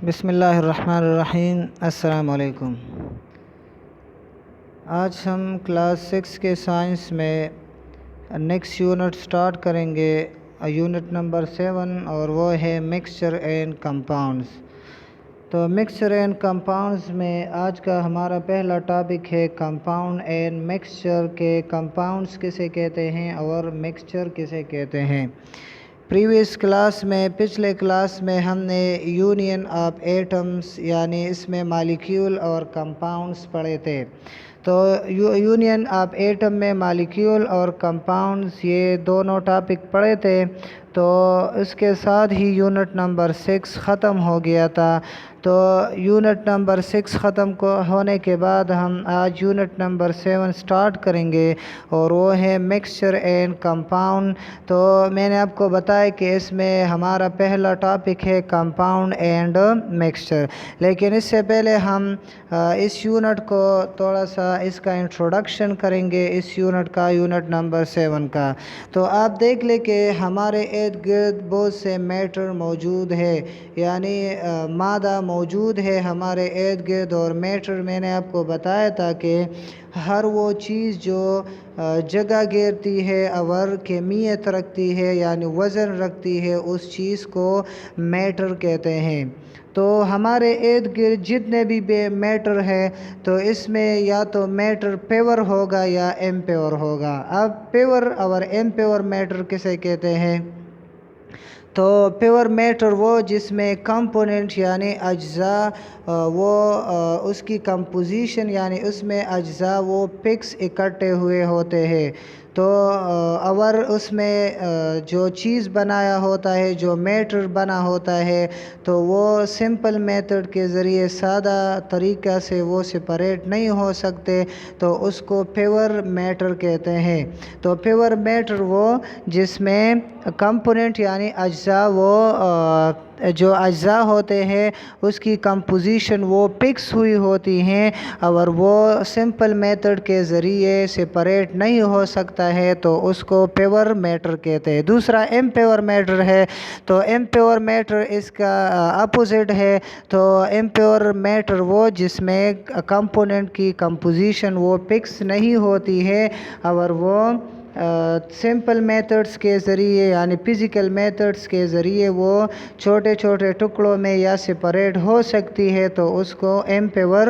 بسم اللہ الرحمن الرحیم۔ السلام علیکم۔ آج ہم کلاس 6 کے سائنس میں نیکسٹ یونٹ سٹارٹ کریں گے، یونٹ نمبر 7، اور وہ ہے مکسچر اینڈ کمپاؤنڈز۔ تو مکسچر اینڈ کمپاؤنڈز میں آج کا ہمارا پہلا ٹاپک ہے کمپاؤنڈ اینڈ مکسچر، کے کمپاؤنڈز کسے کہتے ہیں اور مکسچر کسے کہتے ہیں۔ پریویس کلاس میں، پچھلے کلاس میں ہم نے یونین آف ایٹمز یعنی اس میں مالیکیول اور کمپاؤنڈز پڑھے تھے۔ تو یونین آف ایٹم میں مالیکیول اور کمپاؤنڈز یہ دونوں ٹاپک پڑھے تھے، تو اس کے ساتھ ہی یونٹ نمبر 6 ختم ہو گیا تھا۔ تو یونٹ نمبر 6 ختم ہونے کے بعد ہم آج یونٹ نمبر 7 سٹارٹ کریں گے، اور وہ ہے مکسچر اینڈ کمپاؤنڈ۔ تو میں نے آپ کو بتایا کہ اس میں ہمارا پہلا ٹاپک ہے کمپاؤنڈ اینڈ مکسچر، لیکن اس سے پہلے ہم اس یونٹ کو تھوڑا سا اس کا انٹروڈکشن کریں گے، اس یونٹ کا، یونٹ نمبر 7 کا۔ تو آپ دیکھ لیں کہ ہمارے ارد گرد بہت سے میٹر موجود ہے، یعنی مادہ موجود ہے ہمارے ارد گرد، اور میٹر میں نے آپ کو بتایا تھا کہ ہر وہ چیز جو جگہ گھیرتی ہے اور کمیت رکھتی ہے یعنی وزن رکھتی ہے، اس چیز کو میٹر کہتے ہیں۔ تو ہمارے ارد گرد جتنے بھی میٹر ہے، تو اس میں یا تو میٹر پیور ہوگا یا ایمپیور ہوگا۔ اب پیور اور ایمپیور میٹر کسے کہتے ہیں؟ تو پیور میٹر وہ جس میں کمپوننٹ یعنی اجزاء، وہ اس کی کمپوزیشن یعنی اس میں اجزاء وہ فکس اکٹھے ہوئے ہوتے ہیں۔ تو اور اس میں جو چیز بنایا ہوتا ہے، جو میٹر بنا ہوتا ہے، تو وہ سمپل میتھڈ کے ذریعے، سادہ طریقہ سے وہ سپریٹ نہیں ہو سکتے، تو اس کو پیور میٹر کہتے ہیں۔ تو پیور میٹر وہ جس میں کمپوننٹ یعنی اجزاء، وہ جو اجزاء ہوتے ہیں اس کی کمپوزیشن وہ فکس ہوئی ہوتی ہیں، اور وہ سمپل میتھڈ کے ذریعے سپریٹ نہیں ہو سکتا ہے، تو اس کو پیور میٹر کہتے ہیں۔ دوسرا ایمپیور میٹر ہے، تو ایمپیور میٹر اس کا اپوزٹ ہے۔ تو ایمپیور میٹر وہ جس میں کمپوننٹ کی کمپوزیشن وہ فکس نہیں ہوتی ہے، اور وہ سمپل میتھڈز کے ذریعے یعنی فزیکل میتھڈز کے ذریعے وہ چھوٹے چھوٹے ٹکڑوں میں یا سپریٹ ہو سکتی ہے، تو اس کو ایمپیور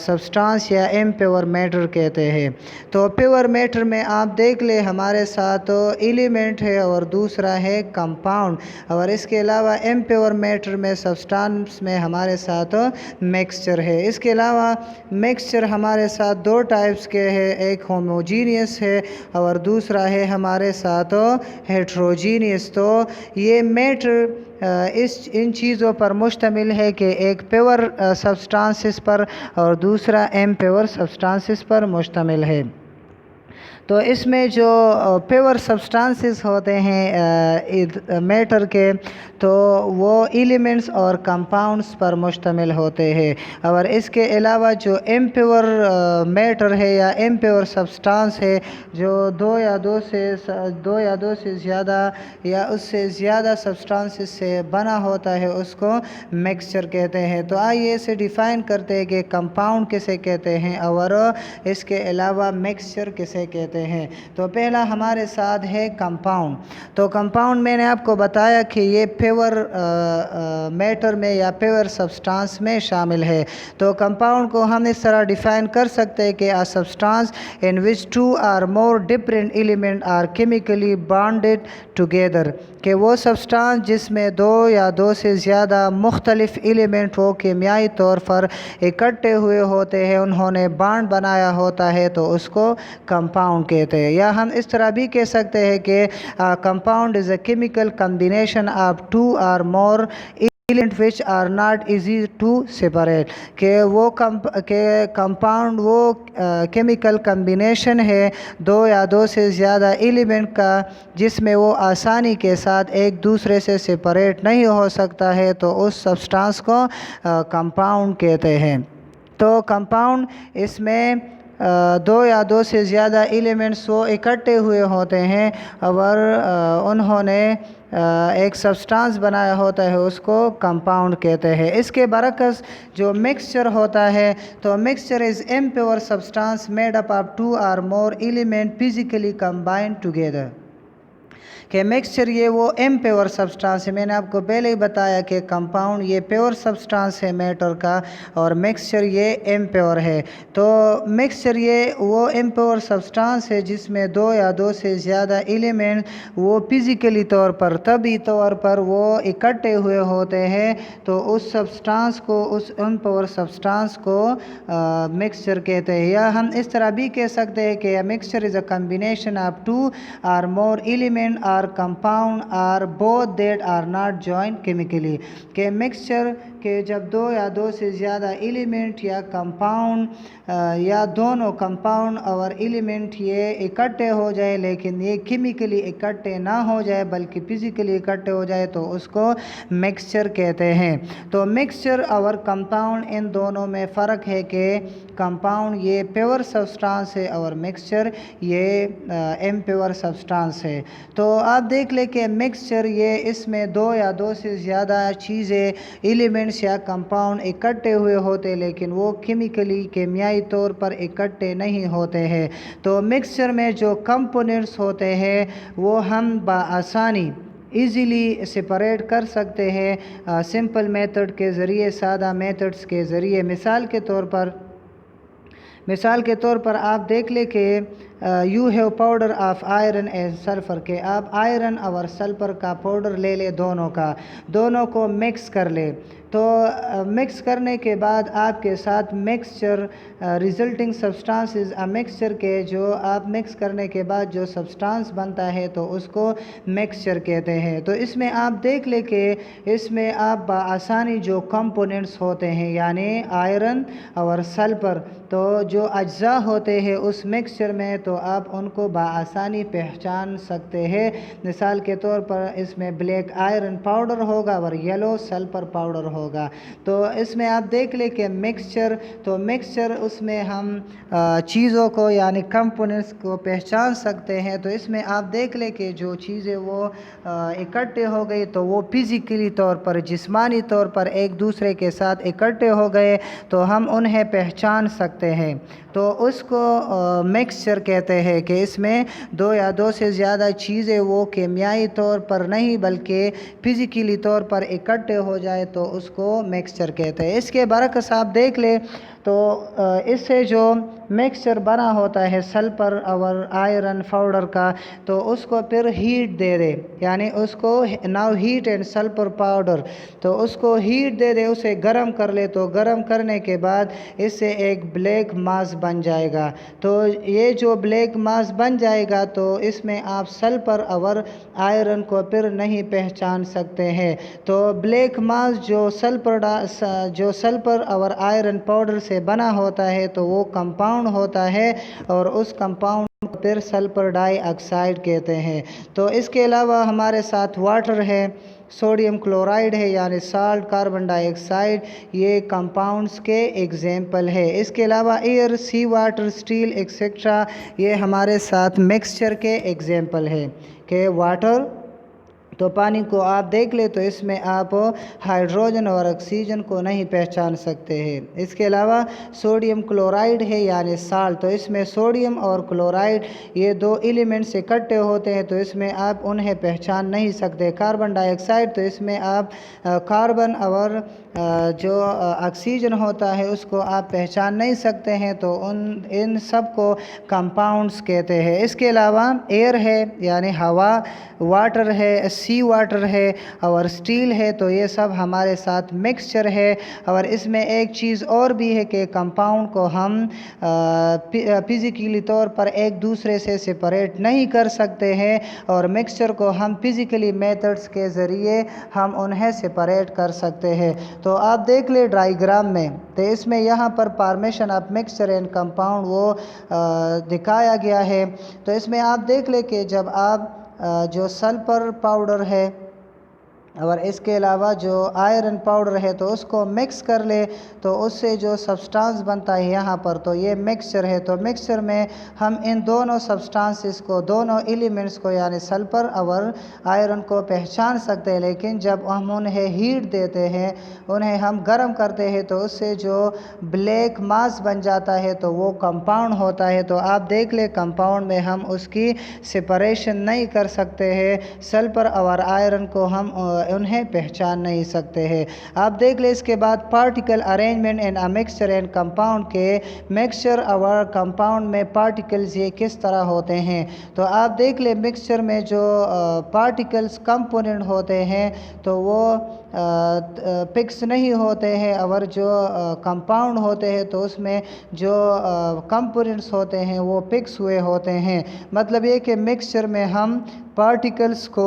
سبسٹانس یا ایمپیور میٹر کہتے ہیں۔ تو پیور میٹر میں آپ دیکھ لیں ہمارے ساتھ ایلیمنٹ ہے اور دوسرا ہے کمپاؤنڈ، اور اس کے علاوہ ایمپیور میٹر میں سبسٹانس میں ہمارے ساتھ مکسچر ہے۔ اس کے علاوہ مکسچر ہمارے ساتھ دو ٹائپس کے ہیں، ایک ہوموجینیس ہے اور دوسرا ہے ہمارے ساتھ ہیٹروجینیس۔ تو یہ میٹر ان چیزوں پر مشتمل ہے کہ ایک پیور سبسٹانسز پر اور دوسرا ایمپیور سبسٹانسز پر مشتمل ہے۔ تو اس میں جو پیور سبسٹانسز ہوتے ہیں میٹر کے، تو وہ ایلیمنٹس اور کمپاؤنڈز پر مشتمل ہوتے ہیں، اور اس کے علاوہ جو ایمپیور میٹر ہے یا ایمپیور سبسٹانس ہے، جو دو یا دو سے زیادہ یا اس سے زیادہ سبسٹانسز سے بنا ہوتا ہے، اس کو مکسچر کہتے ہیں۔ تو آئیے اسے ڈیفائن کرتے ہیں کہ کمپاؤنڈ کسے کہتے ہیں اور اس کے علاوہ مکسچر کسے کہتے ہیں۔ تو پہلا ہمارے ساتھ ہے کمپاؤنڈ۔ تو کمپاؤنڈ میں نے آپ کو بتایا کہ یہ پیور میٹر میں یا پیور سبسٹانس میں شامل ہے۔ تو کمپاؤنڈ کو ہم اس طرح ڈیفائن کر سکتے ہیں کہ a substance in which two or more different elements are chemically bonded together، کہ وہ سبسٹانس جس میں دو یا دو سے زیادہ مختلف ایلیمنٹ وہ کیمیائی طور پر اکٹھے ہوئے ہوتے ہیں، انہوں نے بانڈ بنایا ہوتا ہے، تو اس کو کمپاؤنڈ کہتے ہیں۔ یا ہم اس طرح بھی کہہ سکتے ہیں کہ compound is a chemical combination of two or more elements which are not easy to separate، کہ وہ کمپاؤنڈ وہ کیمیکل کمبینیشن ہے دو یا دو سے زیادہ ایلیمنٹ کا، جس میں وہ آسانی کے ساتھ ایک دوسرے سے سپریٹ نہیں ہو سکتا ہے، تو اس سبسٹانس کو کمپاؤنڈ کہتے ہیں۔ تو کمپاؤنڈ اس میں دو یا دو سے زیادہ ایلیمنٹس وہ اکٹھے ہوئے ہوتے ہیں، اور انہوں نے ایک سبسٹانس بنایا ہوتا ہے اس کو کمپاؤنڈ کہتے ہیں۔ اس کے برعکس جو مکسچر ہوتا ہے تو mixture is impure substance made up of 2 or more element physically combined together, کہ مکسچر یہ وہ امپیور سبسٹانس ہے۔ میں نے آپ کو پہلے ہی بتایا کہ کمپاؤنڈ یہ پیور سبسٹانس ہے میٹر کا، اور مکسچر یہ امپیور ہے۔ تو مکسچر یہ وہ امپیور سبسٹانس ہے جس میں 2 یا 2 سے زیادہ ایلیمنٹ وہ فزیکلی طور پر، طبعی طور پر وہ اکٹھے ہوئے ہوتے ہیں، تو اس سبسٹانس کو، اس امپیور سبسٹانس کو مکسچر کہتے ہیں۔ یا ہم اس طرح بھی کہہ سکتے ہیں کہ mixture is a combination of 2 or more element or compound or both that are not joined chemically، کہ مکسچر کہ جب 2 یا 2 سے زیادہ ایلیمنٹ یا کمپاؤنڈ یا دونوں کمپاؤنڈ اور ایلیمنٹ یہ اکٹھے ہو جائے لیکن یہ کیمیکلی اکٹھے نہ ہو جائے بلکہ فزیکلی اکٹھے ہو جائے تو اس کو مکسچر کہتے ہیں۔ تو مکسچر اور کمپاؤنڈ ان دونوں میں فرق ہے کہ کمپاؤنڈ یہ پیور سبسٹانس ہے اور مکسچر یہ امپیور سبسٹانس ہے۔ تو آپ دیکھ لیں کہ مکسچر یہ اس میں 2 یا 2 سے زیادہ چیزیں، ایلیمنٹس یا کمپاؤنڈ اکٹھے ہوئے ہوتے لیکن وہ کیمیائی طور پر اکٹھے نہیں ہوتے ہیں۔ تو مکسچر میں جو کمپوننٹس ہوتے ہیں وہ ہم بآسانی ایزیلی سپریٹ کر سکتے ہیں سمپل میتھڈ کے ذریعے، سادہ میتھڈس کے ذریعے۔ مثال کے طور پر آپ دیکھ لیں کہ you have powder of iron and sulphur, کہ آپ آئرن اور سلفر کا پاؤڈر لے لیں، دونوں کو مکس کر لیں۔ تو مکس کرنے کے بعد آپ کے ساتھ mixture resulting substance is a mixture, کے جو آپ مکس کرنے کے بعد جو سبسٹانس بنتا ہے تو اس کو مکسچر کہتے ہیں۔ تو اس میں آپ دیکھ لیں کہ اس میں آپ بآسانی جو کمپوننٹس ہوتے ہیں یعنی آئرن اور سلفر، تو جو اجزاء ہوتے ہیں اس مکسچر میں تو آپ ان کو بآسانی پہچان سکتے ہیں۔ مثال کے طور پر اس میں بلیک آئرن پاؤڈر ہوگا اور یلو سلفر پاؤڈر ہوگا۔ تو اس میں آپ دیکھ لیں کہ مکسچر اس میں ہم چیزوں کو یعنی کمپوننٹس کو پہچان سکتے ہیں۔ تو اس میں آپ دیکھ لیں کہ جو چیزیں وہ اکٹھے ہو گئی تو وہ فزیکلی طور پر، جسمانی طور پر ایک دوسرے کے ساتھ اکٹھے ہو گئے تو ہم انہیں پہچان سکتے ہیں، تو اس کو مکسچر کہتے ہیں۔ کہ اس میں 2 یا 2 سے زیادہ چیزیں وہ کیمیائی طور پر نہیں بلکہ فزیکلی طور پر اکٹھے ہو جائے تو اس کو مکسچر کہتے ہیں۔ اس کے برعکس آپ دیکھ لیں تو اس سے جو مکسچر بنا ہوتا ہے سلفر اور آئرن پاؤڈر کا، تو اس کو پھر ہیٹ دے دے، یعنی اس کو now heat and sulphur powder, تو اس کو ہیٹ دے دے، اسے گرم کر لے، تو گرم کرنے کے بعد اس سے ایک بلیک ماس بن جائے گا۔ تو یہ جو بلیک ماس بن جائے گا تو اس میں آپ سلفر اور آئرن کو پھر نہیں پہچان سکتے ہیں۔ تو بلیک ماس جو سلفر اور آئرن پاؤڈر سے بنا ہوتا ہے تو وہ کمپاؤنڈ ہوتا ہے اور اس کمپاؤنڈ کو پھر سلفر ڈائی آکسائڈ کہتے ہیں۔ تو اس کے علاوہ ہمارے ساتھ واٹر ہے، سوڈیم کلورائڈ ہے یعنی سالٹ، کاربن ڈائی آکسائڈ، یہ کمپاؤنڈز کے ایگزامپل ہے۔ اس کے علاوہ ایئر، سی واٹر، اسٹیل ایکسیکٹرا، یہ ہمارے ساتھ مکسچر کے ایگزامپل ہے۔ کہ واٹر تو پانی کو آپ دیکھ لیں تو اس میں آپ ہائیڈروجن اور آکسیجن کو نہیں پہچان سکتے ہیں۔ اس کے علاوہ سوڈیم کلورائڈ ہے یعنی سالٹ، تو اس میں سوڈیم اور کلورائڈ یہ 2 ایلیمنٹس اکٹھے ہوتے ہیں تو اس میں آپ انہیں پہچان نہیں سکتے۔ کاربن ڈائی آکسائڈ، تو اس میں آپ کاربن اور جو آکسیجن ہوتا ہے اس کو آپ پہچان نہیں سکتے ہیں، تو ان سب کو کمپاؤنڈز کہتے ہیں۔ اس کے علاوہ ایئر ہے یعنی ہوا، واٹر ہے، سی واٹر ہے اور اسٹیل ہے، تو یہ سب ہمارے ساتھ مکسچر ہے۔ اور اس میں ایک چیز اور بھی ہے کہ کمپاؤنڈ کو ہم فزیکلی طور پر ایک دوسرے سے سپریٹ نہیں کر سکتے ہیں اور مکسچر کو ہم فزیکلی میتھڈس کے ذریعے ہم انہیں سپریٹ کر سکتے ہیں۔ تو آپ دیکھ لیں ڈائیگرام میں، تو اس میں یہاں پر formation of mixture and compound وہ دکھایا گیا ہے۔ تو اس میں آپ دیکھ لیں کہ جب آپ جو سلفر پاؤڈر ہے اور اس کے علاوہ جو آئرن پاؤڈر ہے تو اس کو مکس کر لے تو اس سے جو سبسٹانس بنتا ہے یہاں پر تو یہ مکسچر ہے، تو مکسچر میں ہم ان دونوں سبسٹانسز کو، دونوں ایلیمنٹس کو یعنی سلفر اور آئرن کو پہچان سکتے ہیں، لیکن جب ہم انہیں ہیٹ دیتے ہیں، انہیں ہم گرم کرتے ہیں تو اس سے جو بلیک ماس بن جاتا ہے تو وہ کمپاؤنڈ ہوتا ہے۔ تو آپ دیکھ لیں کمپاؤنڈ میں ہم اس کی سپریشن نہیں کر سکتے ہیں، سلفر اور آئرن کو ہم انہیں پہچان نہیں سکتے ہیں۔ آپ دیکھ لیں اس کے بعد particle arrangement in a mixture and compound کے مکسچر اور کمپاؤنڈ میں پارٹیکلز یہ کس طرح ہوتے ہیں۔ تو آپ دیکھ لیں مکسچر میں جو پارٹیکلز کمپوننٹ ہوتے ہیں تو وہ پکس نہیں ہوتے ہیں، اور جو کمپاؤنڈ ہوتے ہیں تو اس میں جو کمپوننٹس ہوتے ہیں وہ پکس ہوئے ہوتے ہیں۔ مطلب یہ کہ مکسچر میں ہم پارٹیکلز کو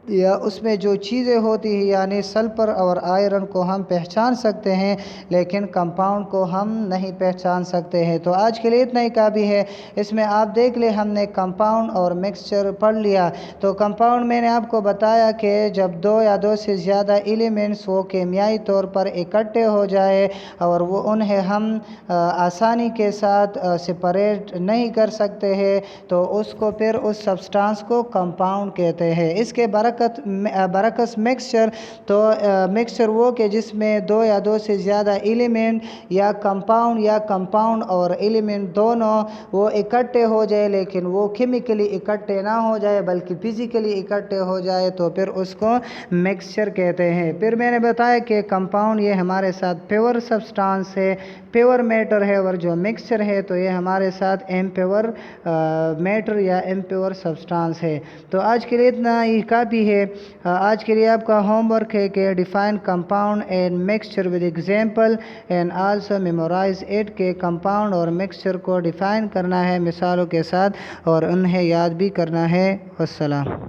یا اس میں جو چیزیں ہوتی ہیں یعنی سلفر اور آئرن کو ہم پہچان سکتے ہیں، لیکن کمپاؤنڈ کو ہم نہیں پہچان سکتے ہیں۔ تو آج کے لیے اتنا ہی کافی ہے۔ اس میں آپ دیکھ لیں ہم نے کمپاؤنڈ اور مکسچر پڑھ لیا۔ تو کمپاؤنڈ میں نے آپ کو بتایا کہ جب دو یا دو سے زیادہ ایلیمنٹس وہ کیمیائی طور پر اکٹھے ہو جائے اور وہ انہیں ہم آسانی کے ساتھ سپریٹ نہیں کر سکتے ہیں تو اس کو پھر اس سبسٹانس کو کمپاؤنڈ کہتے ہیں۔ اس کے برعکس مکسچر تو مکسچر وہ کہ جس میں دو یا دو سے زیادہ ایلیمنٹ یا کمپاؤنڈ اور ایلیمنٹ دونوں وہ اکٹھے ہو جائے، لیکن وہ کیمیکلی اکٹھے نہ ہو جائے بلکہ فزیکلی اکٹھے ہو جائے تو پھر اس کو مکسچر کہتے ہیں۔ پھر میں نے بتایا کہ کمپاؤنڈ یہ ہمارے ساتھ پیور سبسٹانس ہے، پیور میٹر ہے، اور جو مکسچر ہے تو یہ ہمارے ساتھ امپیور میٹر یا امپیور سبسٹانس ہے۔ تو آج کے لیے اتنا ہی کافی ہے۔ آج کے لیے آپ کا ہوم ورک ہے کہ define compound and mixture with example and also memorise it, کہ کمپاؤنڈ اور مکسچر کو ڈیفائن کرنا ہے مثالوں کے ساتھ اور انہیں یاد بھی کرنا ہے۔ والسلام۔